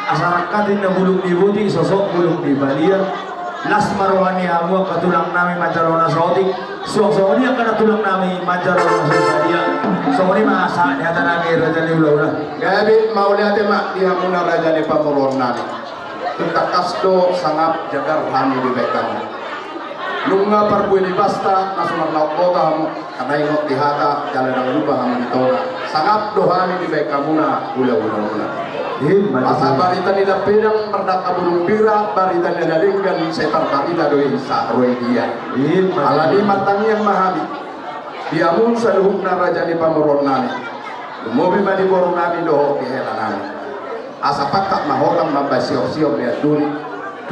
asarakatin na bulong di buti sosok bulong di balia las marwani amu katulang nami manjarona sautik so ini akan tulang nami manjarona saudia so ini masa nyata nami raja ni ulah gabi mau lihat mak dia muna raja ni pamuron nami tentang kasdo sangat jagar hani di bekam lunga parbuin di basta nasunang naukota hamu karena ingot dihata jalan yang lupa hamu ditona sangat dohani di bekam muna ulah masa barita nila pedang perdak kabulung bira barita nila linggan setar barita doi sa roi dia aladi matang yang mahabi dia mun saluhuk na raja ni pamuron nami lumobi madi boron nami doho di hela nami asa pakak mahotam mabay siop-siop lihat duli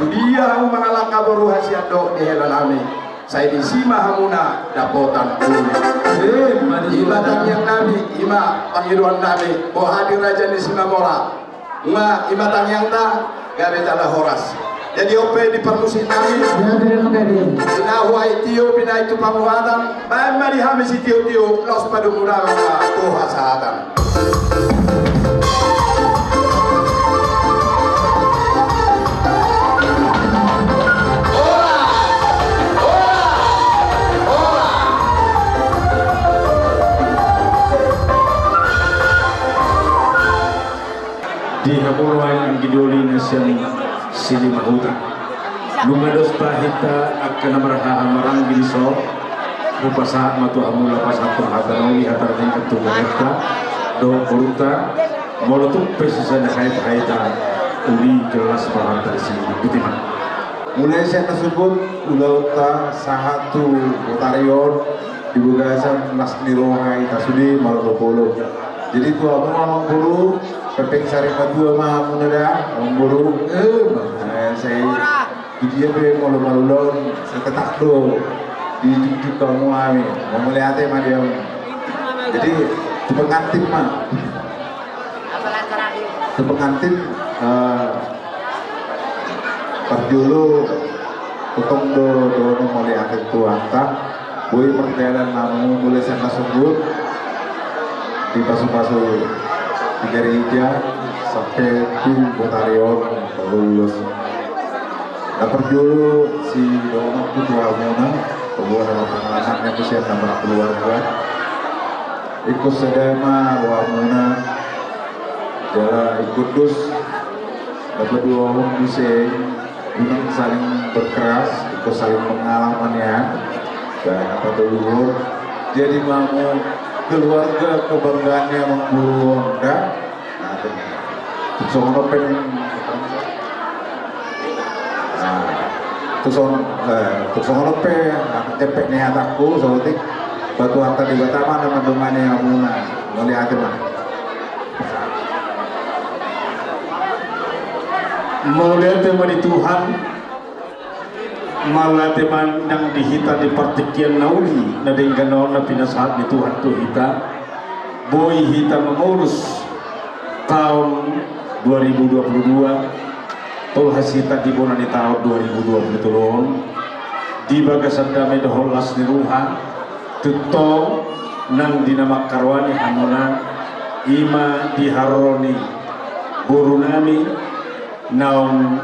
tu dia hamu mangalaka boru hasiat doho di hela nami saya disima hamuna dapotan duli ibatang yang nami ima pangiruan nami boh hadir raja ni Singamora nga imatang yang ta gabe tala horas jadi ope di permusi nami inahu aitio bina itu pamuhatan bayan mari hamis itio los padu murang tuha sahatan di Hamurwan ang gidoli na siyang sili mahuta. Lumados pahita akan namaraha marang biliso upasa matu hamula pasapun hatanawi hatar din katugareta do koruta molotup pesisa na kahit haita uli jelas paham dari sini butiman. Mulai saya tersebut ulauta sahatu otarior di bugasan nasnirohai tasudi malopolo. Jadi tu aku ngomong buru pepeng sari madua mah munada ngomong buru saya dia be malu-malulon saya ketak do di cucu kamu ami mau melihat mah dia jadi di pengantin mah di pengantin perjulu potong do mau lihat itu angka boy perjalanan namu boleh saya sebut di pasu-pasu di gereja sampai di Botarion lulus. Dapat dulu si Dono itu Muna, keluar dalam pengalamannya itu saya tambah keluarga. Ikut sedema Muna, jalan ikut dus. Dapat dua orang bisa gunung saling berkeras, ikut saling pengalamannya. Dan apa dulu jadi mau keluarga kebanggaannya memburu enggak tuh pengen tuh pe cepet nih hataku soalnya batu harta di Batam teman-teman yang melihat mah mau lihat teman di Tuhan malah teman yang dihita di partikian nauli na dengan na pinasahat ni Tuhan tu hita boy hita mengurus tahun 2022 tol hasita di bona di tahun 2023 di bagasan dami dohol las ni ruha tuto nang dinamak karwani hamuna ima diharoni buru nami naung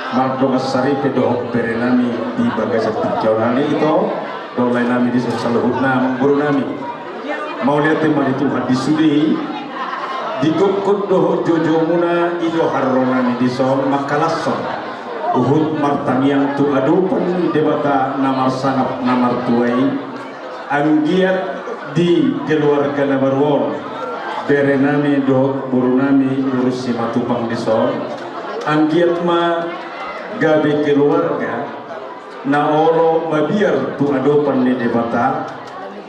Mardonga Saripe dohok berenami di bagasan tikjau nami itu dolai nami di saluhut nama guru nami mau lihat teman itu hadis sudi di gokot dohok jojo muna ido harronami di son makalasson uhud martamiang tu adupan debata namar sangat namar tuai anggiat di keluarga nabarwon berenami dohok buru nami urus si matupang di son anggiat ma gabe keluarga na olo mabiar tu adopan ni debata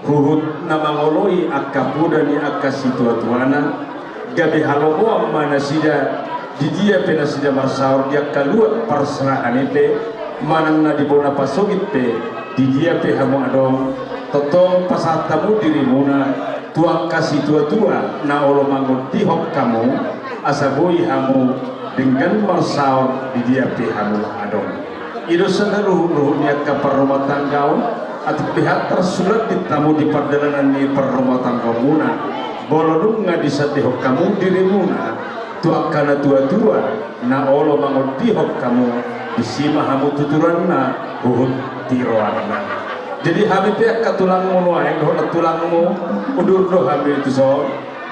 huhut na mangoloi akapuda ni akasituatuana gabe halomoa mana sida di dia pena sida marsaur dia kalua perserahan ipe manang na dibona pasogit pe di dia pe hamu adong totong pasatamu dirimuna tuang kasituatua na olo mangot tihok kamu asaboi hamu dengan marsaur di dia pihamu adong itu seluruhnya ke perumah tangga atau pihak tersurat ditamu di perjalanan di perumah tangga muna bolodung nggak disadih kamu dirimuna tuakana tua-tua na olo mangodihok kamu disima hamu tuturan na uhud tiroanna. Jadi habi pihak katulangmu nuaeng doh tulangmu undur doh habi itu so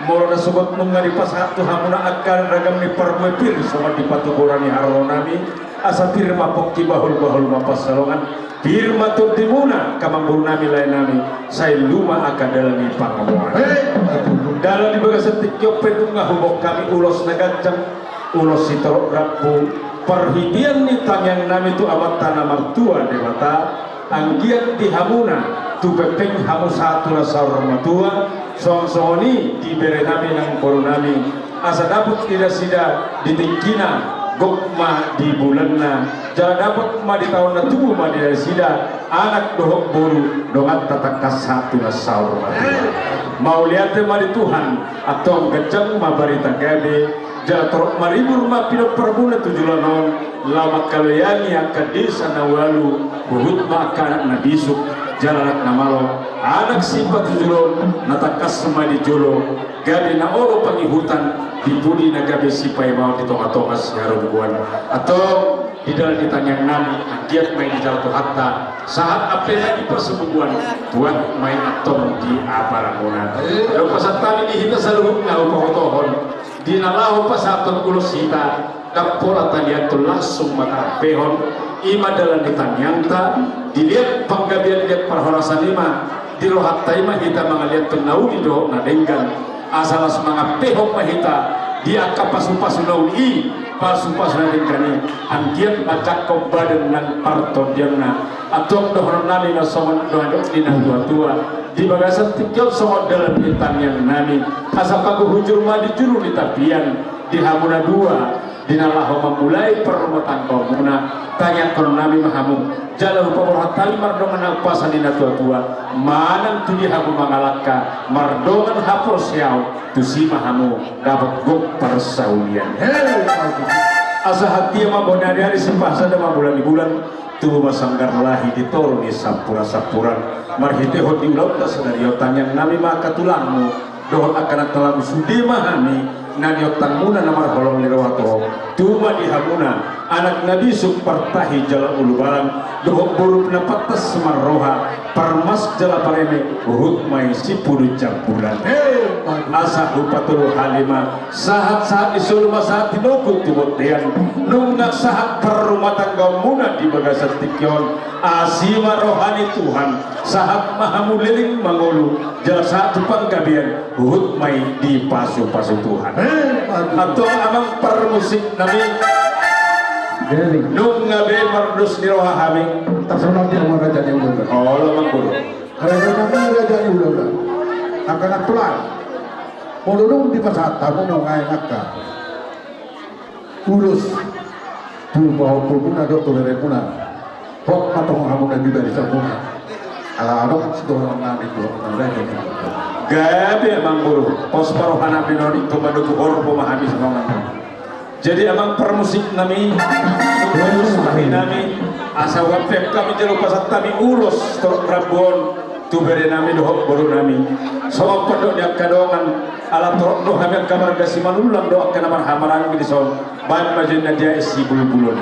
moro na sugot nung ngari pasatu hamu na akan ragam ni parmepir sama di patukurani haronami asa firma pokki bahul-bahul mapasalongan firma tudimuna kamambur nami lain nami saya luma akan dalam ni pangamuan dalam di bagas setikyo pedunga hubok kami ulos nagajang ulos sitorok rapu perhitian ni tangyang nami tu amat tanah martua dewata anggiat di hamuna tu pepeng hamu satu rasa matua song-songoni diberi nami nang koru nami asa dapet tidak sida ditingkina gokma di bulanna jangan dapat ma di tahun na tubuh ma di sida anak dohok boru dongat tatakas satu na saur mau lihat ma di Tuhan atau gejang ma barita gabe jangan torok maribur ma pinok perbuna tujulanon lama kalayani akan desa na walu buhut ma akan na bisuk jalan na malo anak simpat tujulon natakas ma di jolo gabe na oro pangihutan dipudi nagabe sipai mau di tonga-tonga siarum buan atau di dalam ditanya nami agiat main di jalan hatta saat apa lagi persebubuan buat main atong di aparamuna lalu pasat tani di hita saluhuk na upahotohon di nalahu pasatun ulos hita kapola taliatul langsung mata pehon ima dalam ditanyangta dilihat panggabian lihat perhorasan ima di rohatta ima hita mengaliat naudi do nadenggan asal semangat pehok mahita dia kapasu-pasu naudi pasu-pasu nadengkani angkiat macak kau badan nan parton diamna atau dohor nami na somon dohadok di nan tua-tua di bagasan tikil somon dalam bintang yang nami asal kagu hujur madi juru di tapian di hamuna dua di nalahu memulai perumatan komuna tanya kono nami mahamu jalan upah tali mardongan alpasan di tua-tua manang tu di hamu mangalaka mardongan hapur siau tu si mahamu dapat gok persaulian asa hati yang mabonari hari sempasa dan bulan di bulan tubuh masanggar lahi ditol di sampura-sampuran marhiteho di ulau tak sedario tanyang nami maka tulangmu dohon akan telah sudi mahami nanyotang muna namar holong nirawato tuma di hamuna anak nabi partahi jalan ulu barang dohok buru penapatas semarroha parmas jala pareme uhut mai sipuru campuran asa upatul halima sahat-sahat isul masahat tinokut tubot dean nunggak sahat perumah tangga muna di bagasan tikyon asima rohani Tuhan sahat mahamu liling mangolu jala saat tupang gabian uhut mai di pasu-pasu Tuhan atau amang permusik nami nung ngabe mardus di roha haming tersenang dia mau raja yang udah oh lamang buru raja yang udah akan pelan mulunung di pasat tamu nongai nakka urus tuh bawa pulpuna dokter repuna kok matong hamu dan juga di sabuna ala adok sedorang nami tuh raja gabe amang buru pos parohana pinori tumaduku hor pemahami sama jadi amang permusik nami terus nami asa wapep kami jelo pasat kami ulos terus rabon tu bere nami dohok baru nami sama pedok dia kadongan ala torok doh kami kamar gasi manulang doa kana mar hamaran di son ban majena dia isi bulu-bulu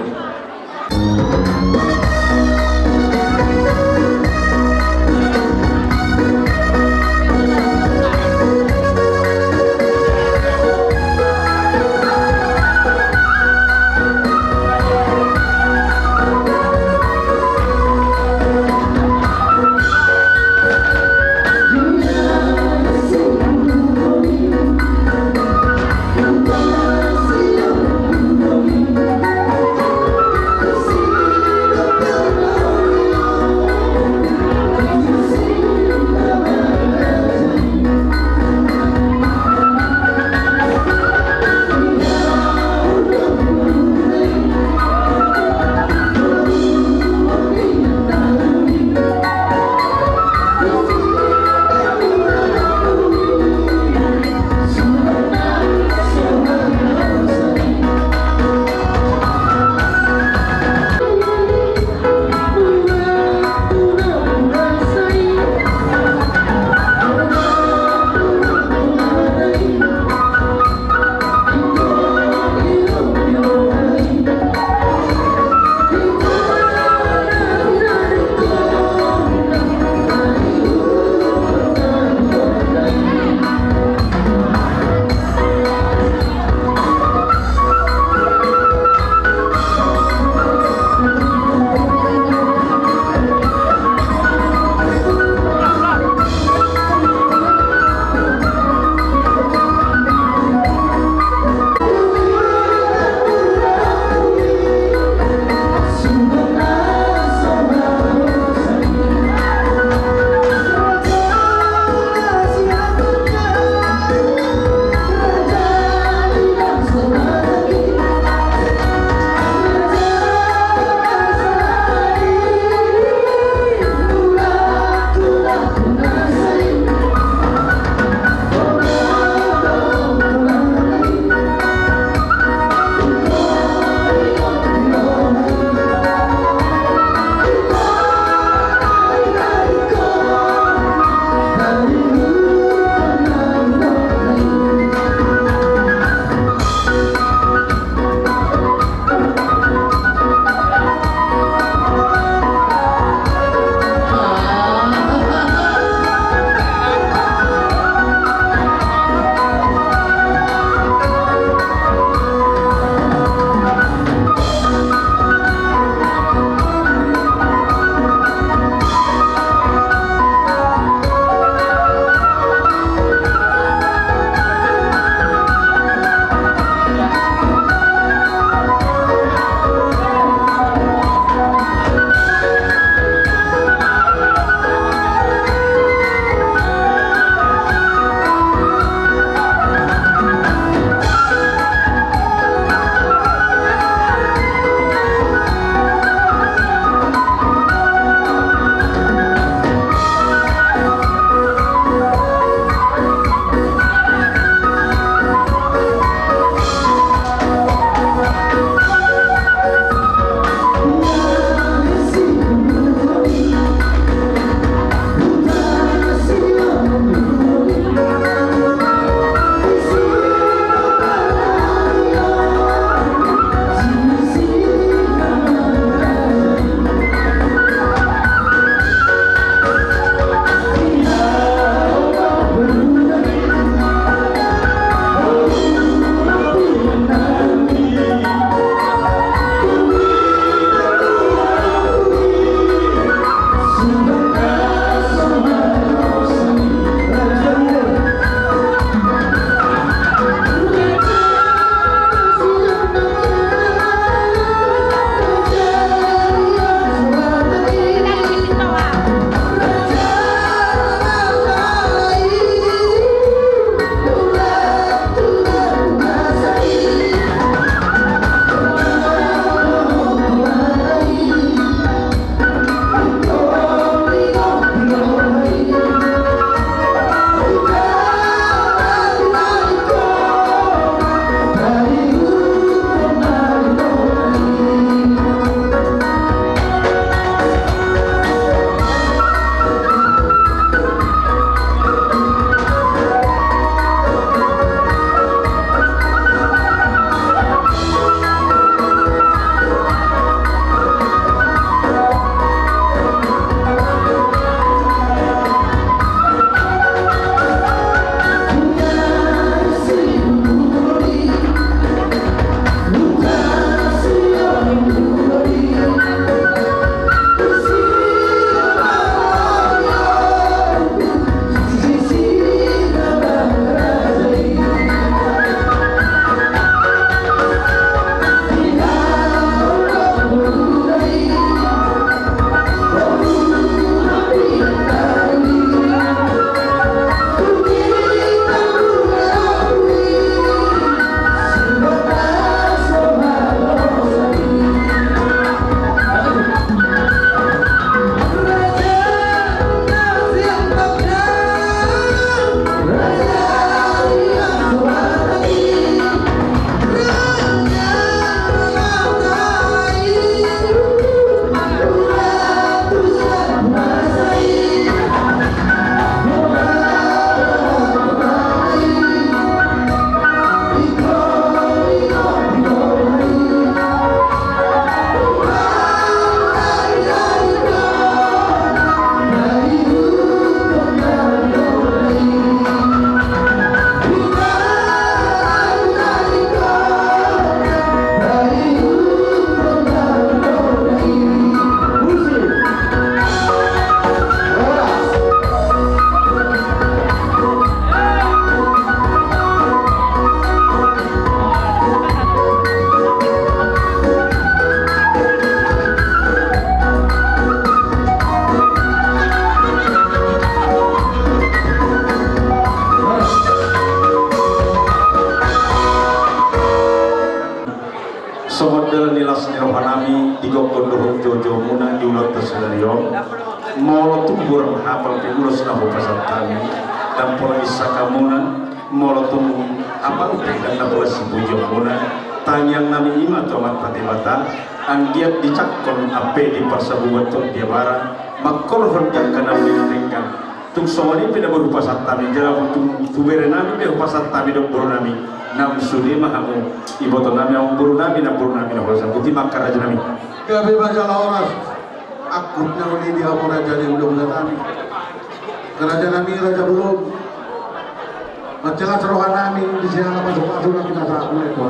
somodel nilas nirohanami digokondoro jojo muna diulot tersedarion molo tumbur hafal pigulos na hupasatami dan pola isaka muna molo tumbu hafal pegang na pola sibujo muna tanyang nami ima tomat patibata ang giat dicakon ape di parsabubaton dia barang makkorhon yang kana pegang tung sawani pina hupasatami jara tung tubere nami pe hupasatami dok boro nami nam sudi mahamu iboto nami ang buru nami na hosa buti makar aja nami Gabi masalah orang akutnya ini dia mau raja di undang nami raja nami raja belum macam rohan nami di sini apa masuk nanti nasa aku itu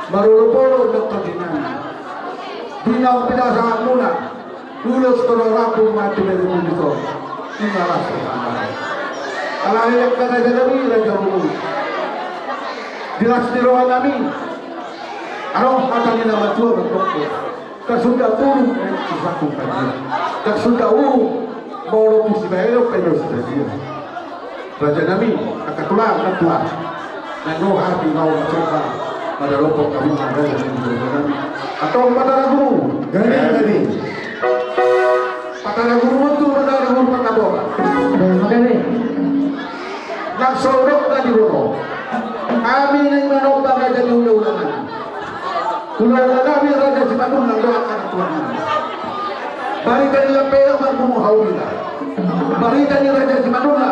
baru polo dokter dinami dinau tidak sangat muna lulus kalau rapu mati dari itu tinggallah kalau yang raja nami raja belum jelas di rohan nami arong katanya nama tua berkokok tersudah buruk disakukan dia tersudah mau lopus bayar pedos dia raja nami akan tulang dan roh hati mau mencoba pada lopok kamu ada yang nami atau pada lagu gani pada lagu itu pada lagu patabor makanya nak sorok tadi roh kami yang menopang raja di undang-undang Kulang kami raja si Bandung nang doakan Tuhan. Barikan nila pera magmumuhaw nila. Barikan ni raja si Bandung na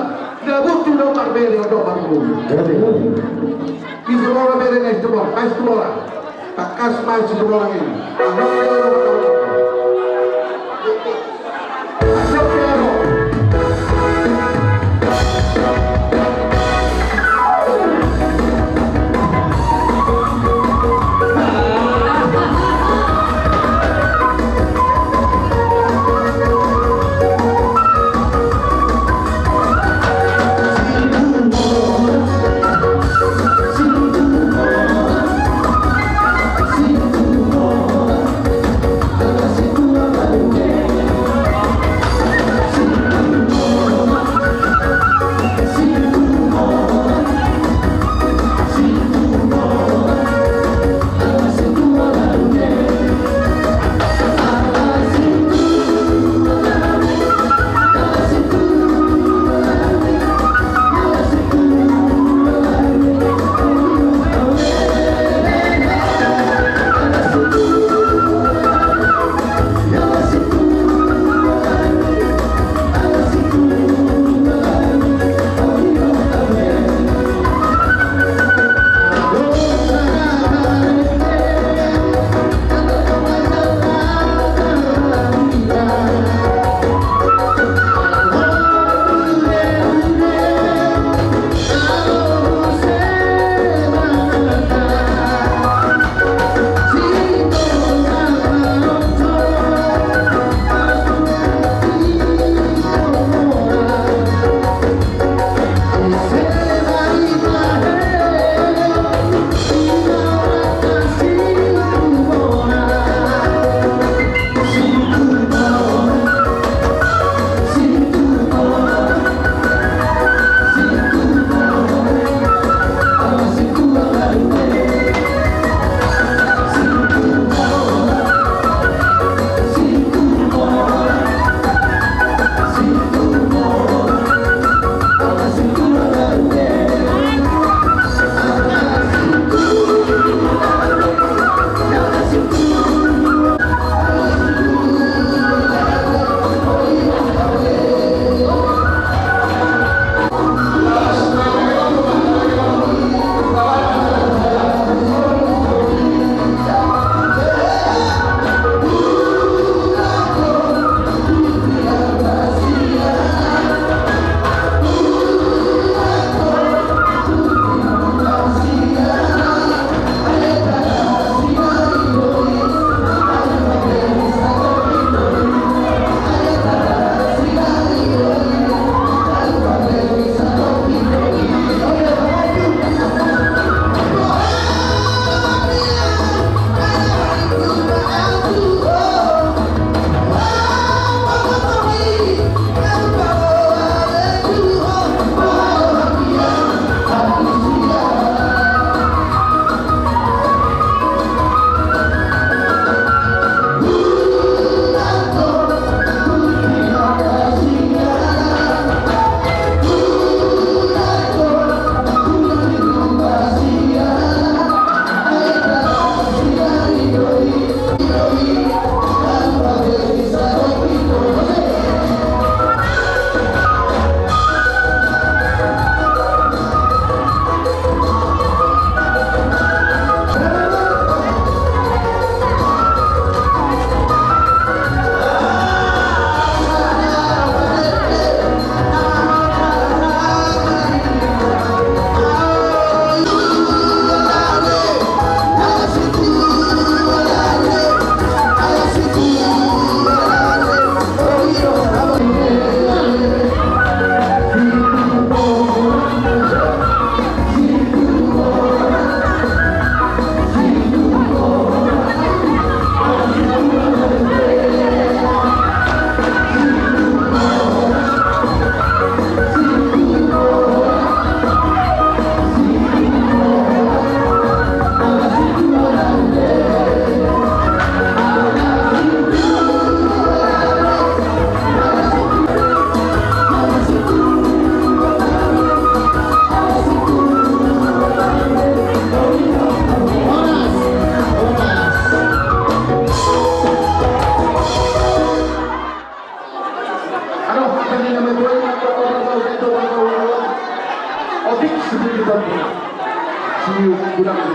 nabot yung marberi o do Bandung. Isi mo marberi na ito mo, kais ito mo lang. Takas man si ito mo lang ini. Anak kayo na matawag. Asap kayo mo.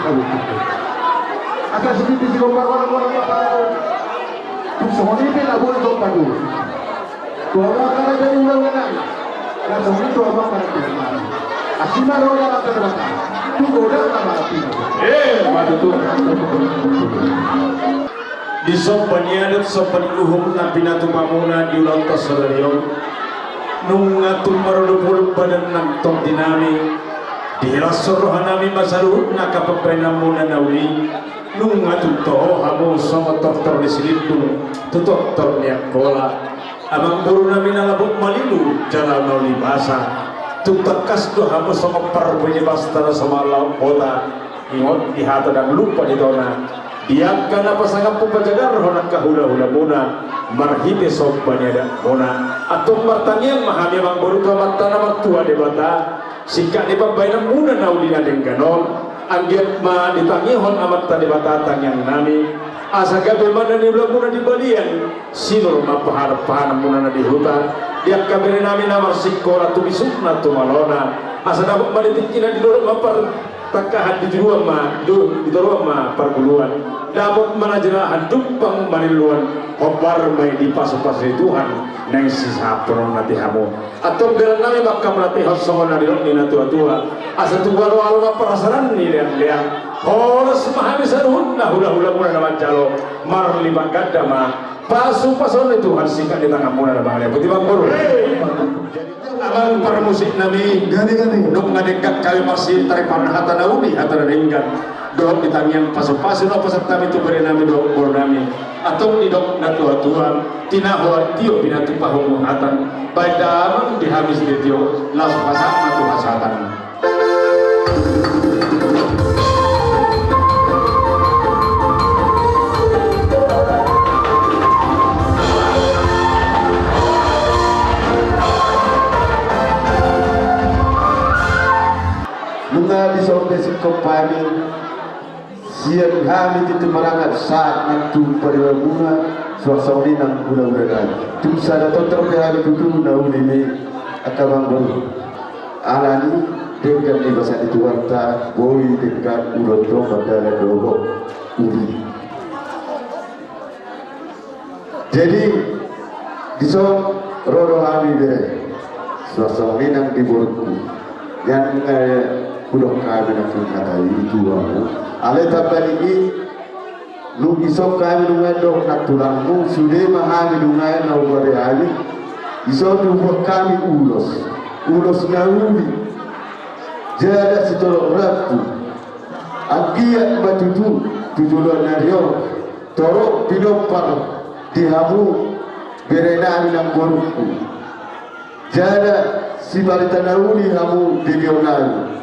kamu. Akan sedikit si kompar orang-orang apa? Semua ini nak boleh kompar dulu. Tua bakal dari undang-undang. Dan semua itu apa kan? Asina roda akan terbatas. Tunggu dah nama api. Madu tu. Di sopan yadat sopan uhum na pinatupamuna di ulang tasarayong nung ngatul marudupul badan ng tong dinami di rasorohan nami masaruhut na kapagpainamuna na uli nung ngatul to hamo sa matoktor ni silitong tutoktor niya kola amang buru namin nalabot malilu jalan na ulibasa tutakas do hamo sa maparpunya basta na sa malaw kota ingot dihata ng lupa dito na diangkan apa sangat pupajagar honak kahula-hula muna marhite sobbanya dan muna atau martanian mahami mang boru kamatana maktua debata singkat di pambaina muna naulina dengganon anggiat ma ditangihon amat tadi batatan yang nami asa gabe mana ni ulah muna di balian sinur mapahar-pahar muna na di hutan diak kabere nami namar sikora tumisukna tumalona asa dapat malitikina di dorong mapar takahan di ruang di ruang perguluan dapat manajerahan dumpang maniluan hobar may di paso-paso Tuhan nang sisa peron nanti hamu atau beran nami maka melatih hosongan na dirok ni natua-tua asa tuwalo alma perasaran ni liang horas mahami sanuhun na hula-hula muna naman jalo marli bagada ma paso-paso ni Tuhan sikat di tangan muna na bangnya putih bang buru abang para musik nami Gani-gani. nung ngadekat kami masih tarik panah hata nauni hata naringgan doang ditangiang paso-paso no pasat kami tu beri nami doang bor nami atau di dok na tua-tua tinahor tio binatu pahong hatan baik damang dihabis di tio las pasak matu hasatan Lunga di sorte si kompani siang kami itu merangat saat nanti pada bunga suasana ini nang guna-guna tu sada totor hari itu nau ini akan baru alani dengan di bahasa itu warta boy dengan uroto pada dogo uri jadi disok rodo kami deh suasana ini nang di borku yang udah kami nak kata itu aku. Ale tabali ini, lu isok kami dungai dok nak tulangmu sudah mahami dungai na ubare ali. Isok tu buat kami ulos nauli. Jada sitolok ratu. Agiat batu tu tujuan nario. Torok pinopar dihamu berenami nang boruku. Jada si balita nauli hamu dibionali.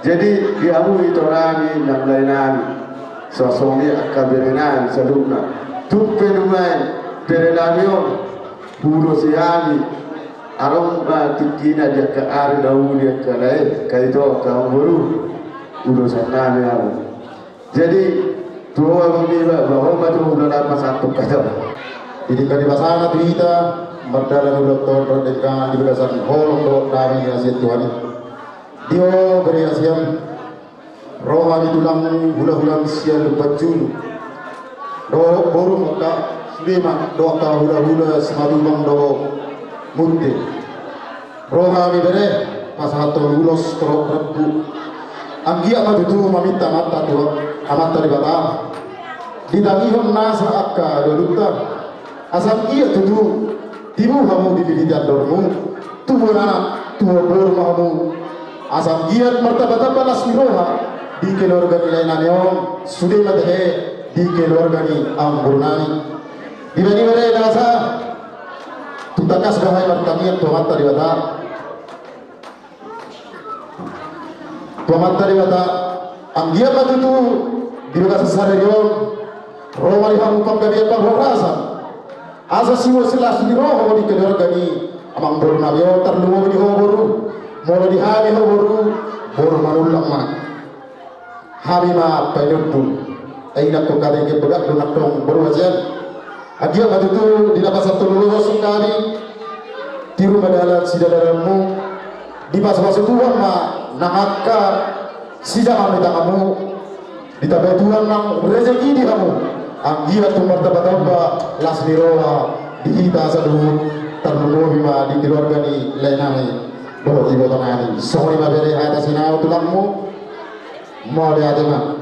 Jadi diamu itu rami dan lain-lain sosoknya akaberenan sedukna tupe lumai berenamion puro siami arong tikina dia ke ari daun dia ke lain kaito kaum baru urusan nami aku jadi tua kami bahwa batu udah satu kata jadi kali pasangan kita berdalam doktor dengan di berdasarkan holong dari hasil Tuhan Dio beri asian rohani tulang hula-hula sian bajun doa boru maka lima doa hula-hula semadu bang doa munte rohani beri pasahaton ulos terok rebu anggia madu tu mamita mata tu amat dari bata didangihon nasa akka doluta asam ia tu tibu kamu dipilih dormu tubuh anak tubuh boru kamu asam giat martabat balas miroha di keluarga lainanyo sudah mate di keluarga ni amburnani di bani bare dasa tutakas bahai martamian tuhan tadi bata tuhan tadi bata anggia matu tu di bekas sarerion romari hamu panggabian panghorasan asa siwa silas miroha di keluarga ni amang burnabio terluwa di hoboru mula di hari hoboru boru manulang ma hari ma payudun ay nakto kare ke begat do naktong boru ajan agia matutu di dapat satu lulus sekali tiru madala sidadaramu di pas-pas Tuhan ma nakaka si jangan minta kamu ditabai Tuhan ng rezeki di kamu ang giat tumartaba-taba las niroa dihita sa duhut terluluhi ma di keluarga ni lainami bahwa ibu tanani sori mabere atas sinau tulangmu mau lihat ma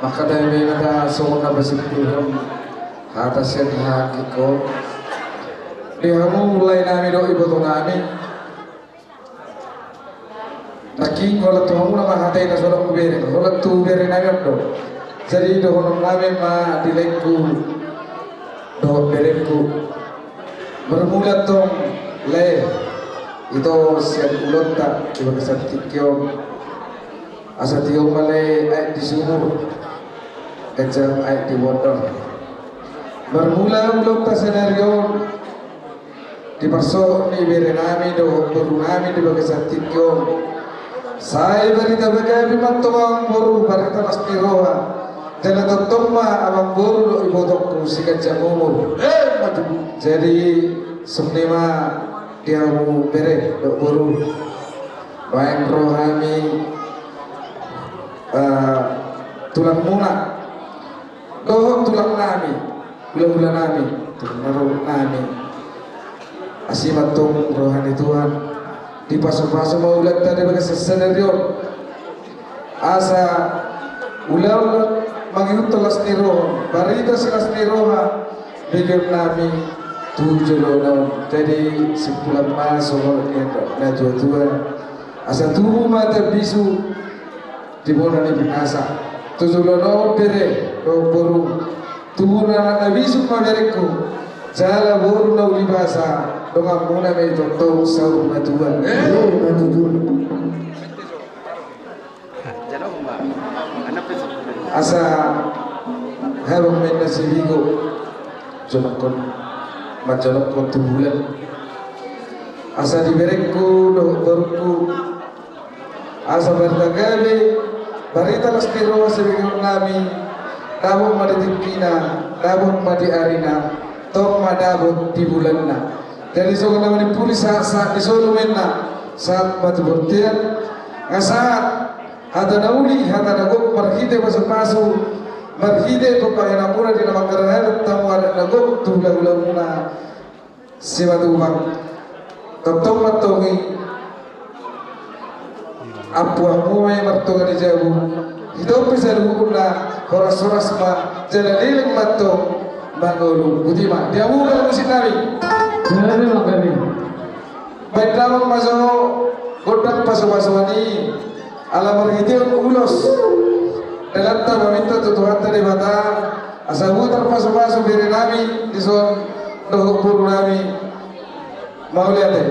maka dari mata sona bersimpulkan atas yang hakiko dihamu mulai nami do ibu tanani Naki kalau tuh nama hati na suara kubere, kalau tuh bere nami do, jadi do honong nami ma dilekku, do bereku, bermula tong le, itu siap ulot tak, ibu kesan tikyo, asa tiyo male ay di sumur, kecam ay di water, bermula ulot tak senario, di perso ni bere nami do, baru nami di kesan tikyo. Saya berita bagaimana bimantong boru barita nastiroha jala totoma abang boru ibu dokku sikat jamumur jadi semnima dia mau bere dok boru bayang rohani tulang muna doh tulang nami bulan-bulan nami tulang nami asimatung rohani Tuhan di paso-paso maulat tadi bagai sesenario asa ulau mangikut telas niroh barita selas niroha bikin nami 7 lawan jadi 10 masuk na tua asa tubuh mata bisu di bona ni binasa 7 lawan bere do boru tubuh na bisu mabereku jala boru na ulibasa donga muna me toto sau matuan asa habang men nasibigo jonakon majonakon tubulan asa diberekku do borku asa bertagabe barita lastiro sebagai nami dabong maditipina dabong madi arina tok madabot di bulanna dari soal nama pulis saat disolo menna saat batu bertian saat ada nauli ada nagok marhide pasu marhide pokoknya namura di nama kerana tamu ada nagok tu lagu muna siapa tu bang tetap matongi apa amuai martonga di jauh hidup bisa dibukulah horas-horas ma jalan matong bangolu budiman dia bukan musik nabi baik dalam masuk godang pasu-pasuani ala marhitiun ulos dalam tak meminta tutuhan tadi bata asa butar pasu-pasu beri nami di son doh buru nami mau lihat deh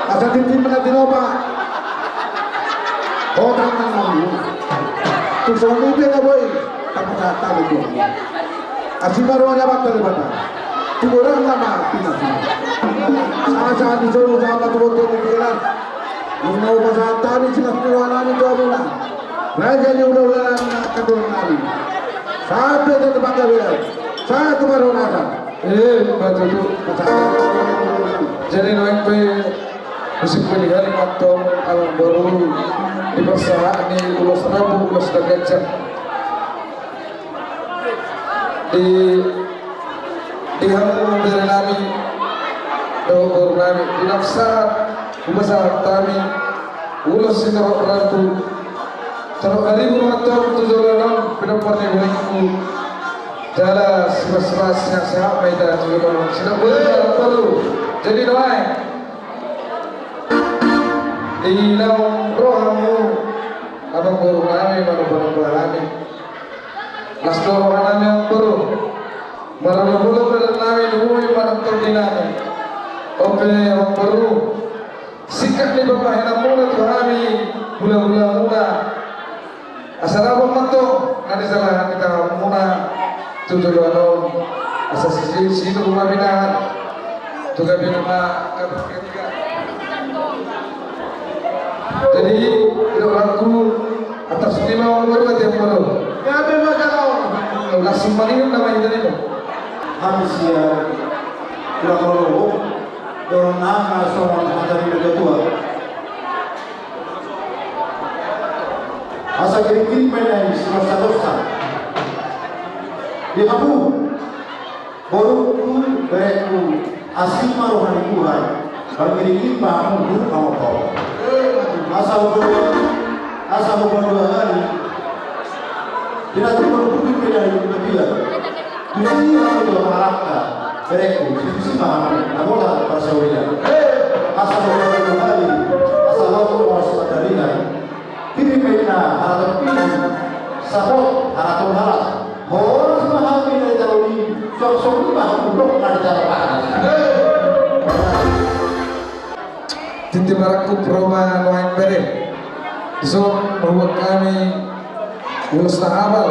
Asa titim na tinoba. Otang nang mamu. Tu sono ubi na boy. Tapos ito. Asimaro niya ba tayo bata? Tugurang lama pinas. Sa di solo sa patuloy ng pilan. Nung naupasahan tayo sinakuha namin ito muna. Raja niya ulang na katulong namin. Sabi ito na pagkabilan. Sa tumaronasan. Baca tu. Jadi noeng pe musim pilihan atau alam baru di pasar ini ulos rabu ulos gajah di hamu dari nami baru nami di nafsar ubasa kami ulos itu rabu terus hari rumah tu tujuan pendapat yang jala sebas-sebas yang sehat baiklah juga kalau sudah perlu jadi doa di dalam rohamu abang baru kami baru kami las doa kami yang baru baru kami dulu yang terdinami oke yang baru sikap ni bapak yang mula tu kami mula asal abang mantu nanti salah kita mula tujuan asas situ rumah binaan juga rumah ketiga jadi itu lagu atas 5 orang baru aja baru ya memang kalau langsung maling namanya jadi Hamsia Kurang-kurang Dorong nama seorang hadari ketua Asa kiri-kiri penai Dosa-dosa Di Abu Borukku bereku Asima rohani Tuhan Bagi-kiri pahamu kamu kau Asa berdua hari Tidak terlalu penai Kebilan Dunia itu harapkan bereku Sisi pahamu Namola persawilan Asa berdua hari Asa lalu Asa darina Kiri penai Harapan pilih Sabot harapan harap Horas mahami dari jauh ini Sok-sok paham Untuk ada cara panas Tinti Maraku Proma Noain Bere So bahwa kami Ulos Nahabal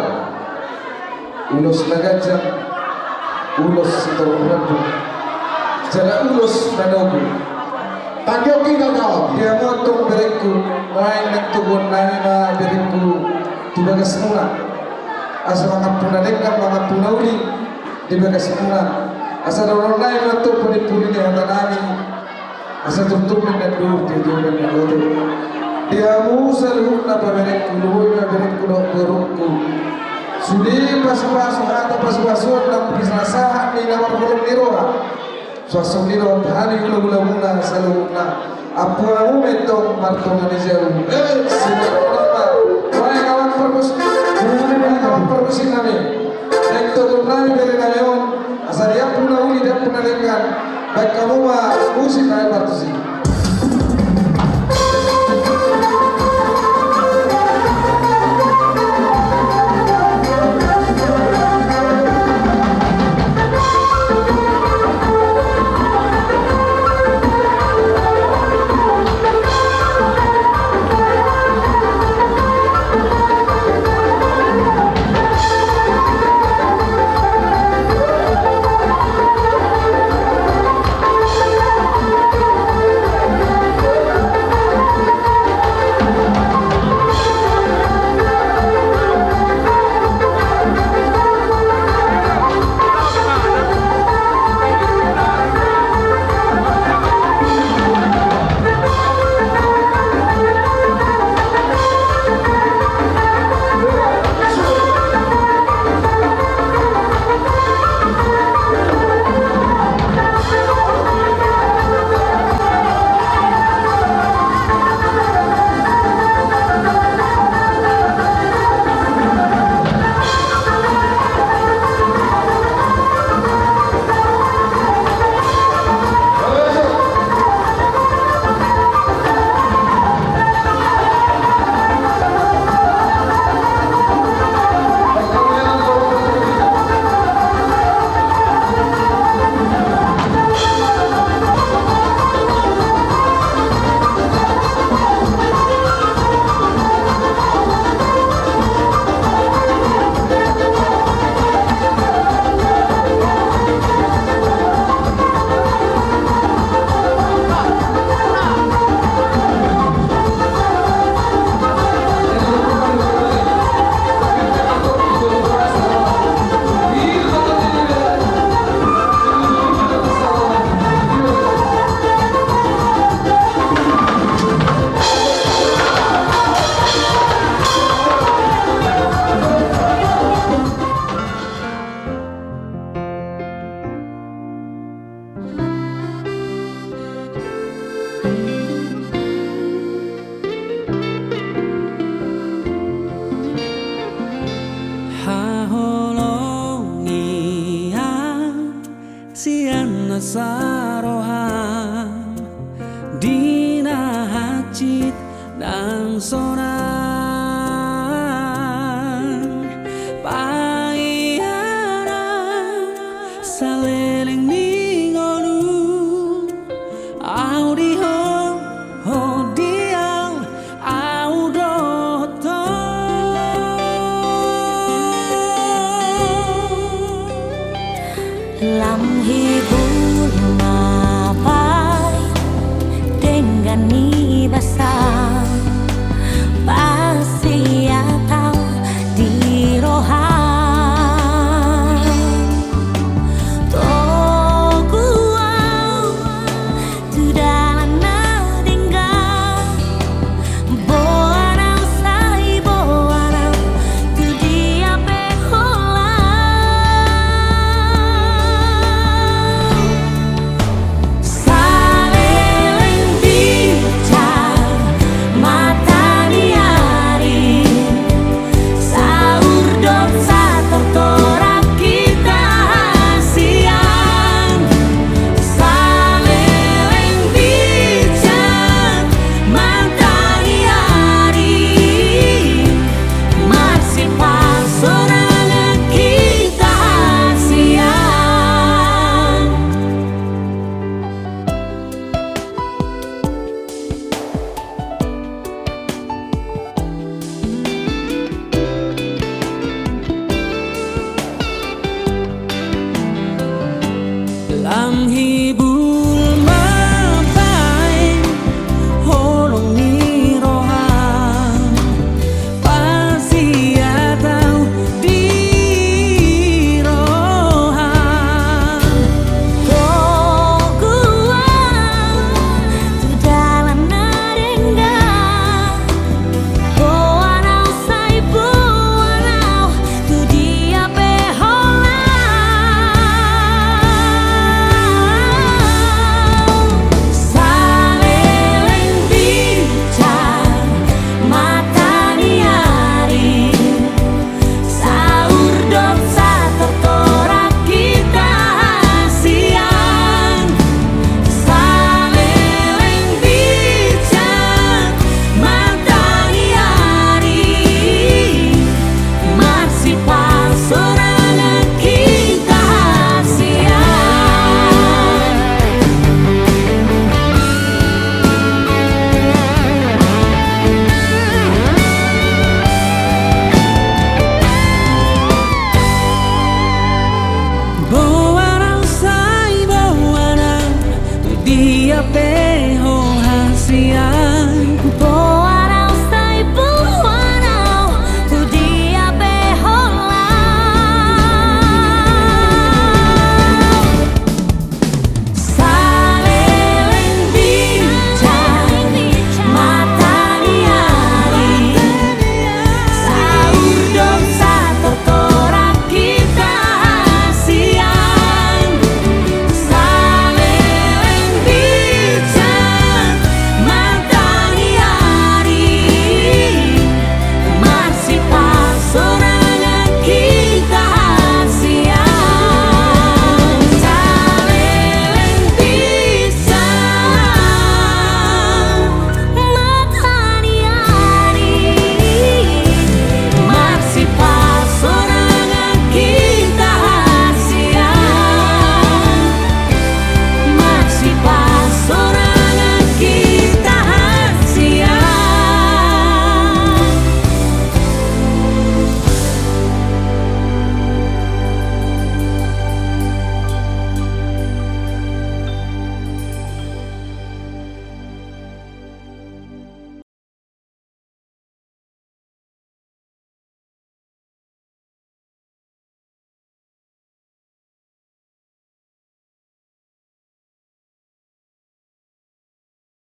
Ulos Nagajam Ulos Sitorrabu Jala Ulos Nanobu Tanggung kita jawab Dia motong bereku Noain Nagtugon Nangina bereku Tubagas mula Asa mga punalengkan mga punauli Di bagas mula Asa dorong nain Nato puli-puli ni hata nami Asa tutumin na doon Tutumin na doon Dia musal hukna pabereku Luhoy pabereku na berungku Sudi pas-paso Hata pas-paso Nang pisasahan Ni namar hulong niroha Suasong niroha Tahani gula-gula muna Sa luhukna Apo ang umetong Martong ni Zeru Sila ulama Wala kawan perpus kawan perpusin kami Naik tutup kami dari kami Asal dia puna uli dan puna lenggan Baik kamu mah musik kami partusi sarohan dina hacit nang sonang paiana saleleng ningonu audio hodiang audoto lam hibur mapai dengan ni basah